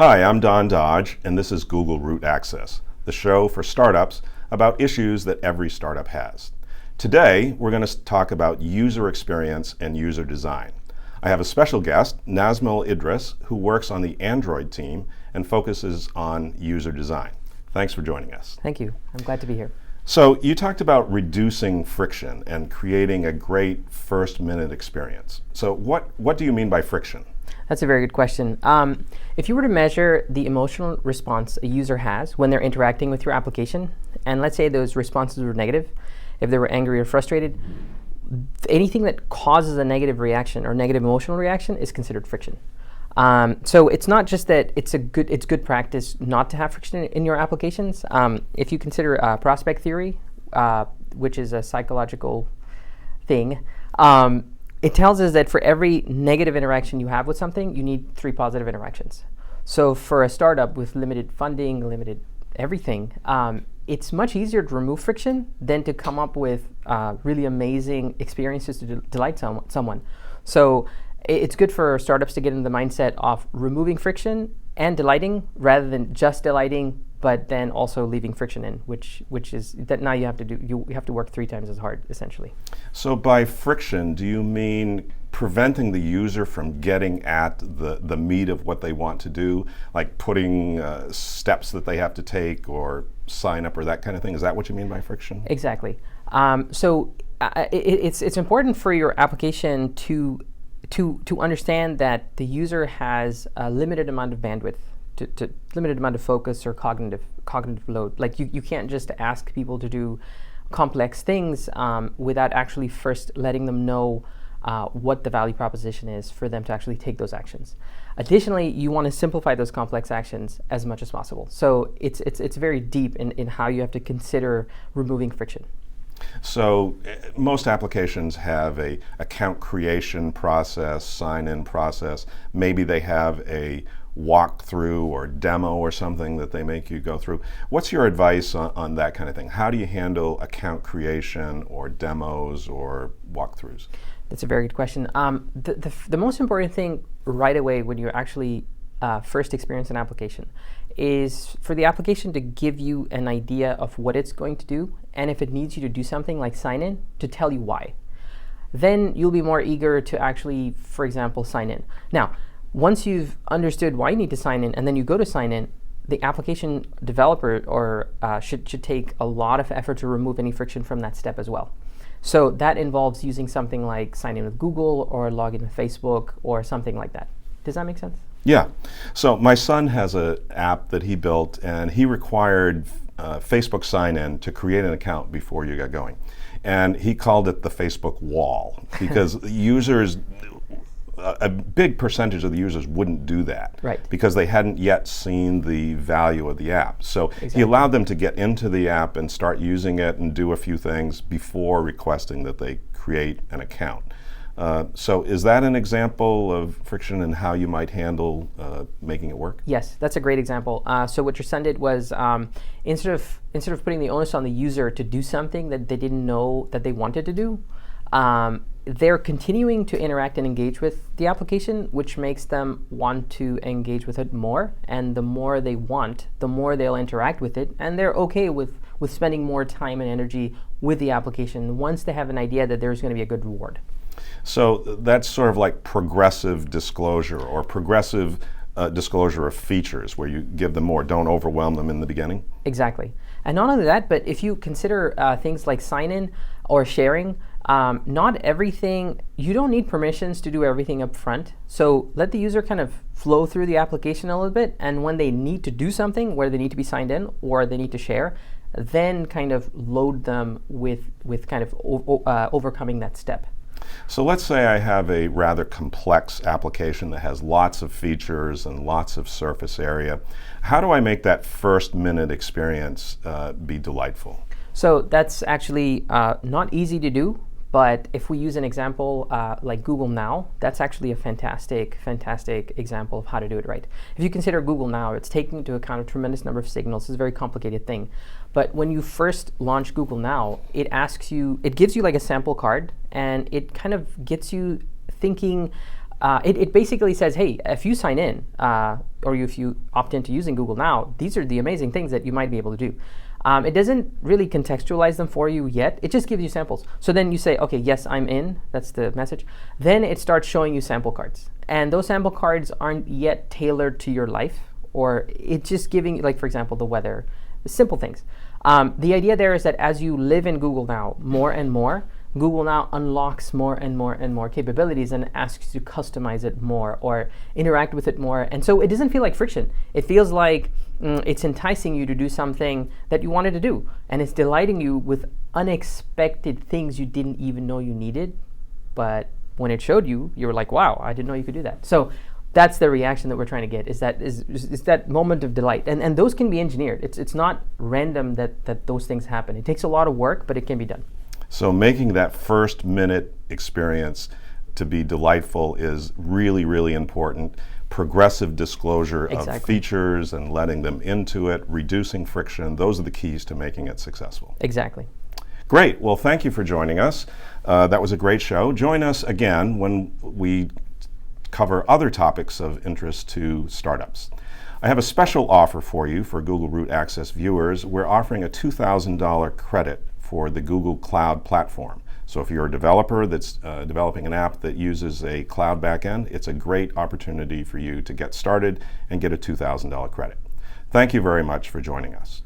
Hi, I'm Don Dodge, and this is Google Root Access, the show for startups about issues that every startup has. Today, we're going to talk about user experience and user design. I have a special guest, Nazmul Idris, who works on the Android team and focuses on user design. Thanks for joining us. Thank you. I'm glad to be here. So you talked about reducing friction and creating a great first-minute experience. So what do you mean by friction? That's a very good question. If you were to measure the emotional response a user has when they're interacting with your application, and let's say those responses were negative, if they were angry or frustrated, anything that causes a negative reaction or negative emotional reaction is considered friction. So it's not just that it's good practice not to have friction in your applications. If you consider prospect theory, which is a psychological thing, it tells us that for every negative interaction you have with something, you need 3 positive interactions. So for a startup with limited funding, limited everything, it's much easier to remove friction than to come up with really amazing experiences to delight someone. So it's good for startups to get in the mindset of removing friction and delighting rather than just delighting, but then also leaving friction in, which is that now you have to work 3 times as hard, essentially. So by friction, do you mean preventing the user from getting at the meat of what they want to do, like putting steps that they have to take or sign up or that kind of thing? Is that what you mean by friction? Exactly. It's important for your application to understand that the user has a limited amount of bandwidth, to limited amount of focus or cognitive load. Like you can't just ask people to do complex things without actually first letting them know what the value proposition is for them to actually take those actions. Additionally, you want to simplify those complex actions as much as possible. So it's very deep in how you have to consider removing friction. So most applications have a account creation process, sign-in process. Maybe they have a walkthrough or demo or something that they make you go through. What's your advice on that kind of thing? How do you handle account creation or demos or walkthroughs? That's a very good question. The most important thing right away when you actually first experience an application is for the application to give you an idea of what it's going to do, and if it needs you to do something like sign in, to tell you why. Then you'll be more eager to actually, for example, sign in. Now, once you've understood why you need to sign in and then you go to sign in, the application developer should take a lot of effort to remove any friction from that step as well. So that involves using something like sign in with Google or log in with Facebook or something like that. Does that make sense? Yeah. So my son has an app that he built, and he required Facebook sign-in to create an account before you got going. And he called it the Facebook wall because users, a big percentage of the users wouldn't do that, right, because they hadn't yet seen the value of the app. So exactly. He allowed them to get into the app and start using it and do a few things before requesting that they create an account. So is that an example of friction and how you might handle making it work? Yes, that's a great example. So what your son did was instead of putting the onus on the user to do something that they didn't know that they wanted to do, they're continuing to interact and engage with the application, which makes them want to engage with it more. And the more they want, the more they'll interact with it. And they're okay with spending more time and energy with the application once they have an idea that there's going to be a good reward. So that's sort of like progressive disclosure or progressive disclosure of features where you give them more, don't overwhelm them in the beginning? Exactly. And not only that, but if you consider things like sign-in or sharing, not everything, you don't need permissions to do everything up front. So let the user kind of flow through the application a little bit, and when they need to do something where they need to be signed in or they need to share, then kind of load them with kind of overcoming that step. So let's say I have a rather complex application that has lots of features and lots of surface area. How do I make that first minute experience be delightful? So that's actually not easy to do, but if we use an example like Google Now, that's actually a fantastic example of how to do it right. If you consider Google Now, it's taking into account a tremendous number of signals. It's a very complicated thing. But when you first launch Google Now, it gives you like a sample card, and it kind of gets you thinking It basically says, hey, if you sign in or if you opt into using Google Now, these are the amazing things that you might be able to do. It doesn't really contextualize them for you yet. It just gives you samples. So then you say, okay, yes, I'm in. That's the message. Then it starts showing you sample cards. And those sample cards aren't yet tailored to your life, or it's just giving, like, for example, the weather, simple things. The idea there is that as you live in Google Now more and more, Google Now unlocks more and more and more capabilities and asks you to customize it more or interact with it more. And so it doesn't feel like friction. It feels like it's enticing you to do something that you wanted to do. And it's delighting you with unexpected things you didn't even know you needed. But when it showed you, you were like, wow, I didn't know you could do that. So that's the reaction that we're trying to get, is that moment of delight. And those can be engineered. It's not random that those things happen. It takes a lot of work, but it can be done. So making that first minute experience to be delightful is really, really important. Progressive disclosure of features and letting them into it, reducing friction, those are the keys to making it successful. Exactly. Great. Well, thank you for joining us. That was a great show. Join us again when we cover other topics of interest to startups. I have a special offer for you for Google Root Access viewers. We're offering a $2,000 credit for the Google Cloud platform. So if you're a developer that's developing an app that uses a cloud backend, it's a great opportunity for you to get started and get a $2,000 credit. Thank you very much for joining us.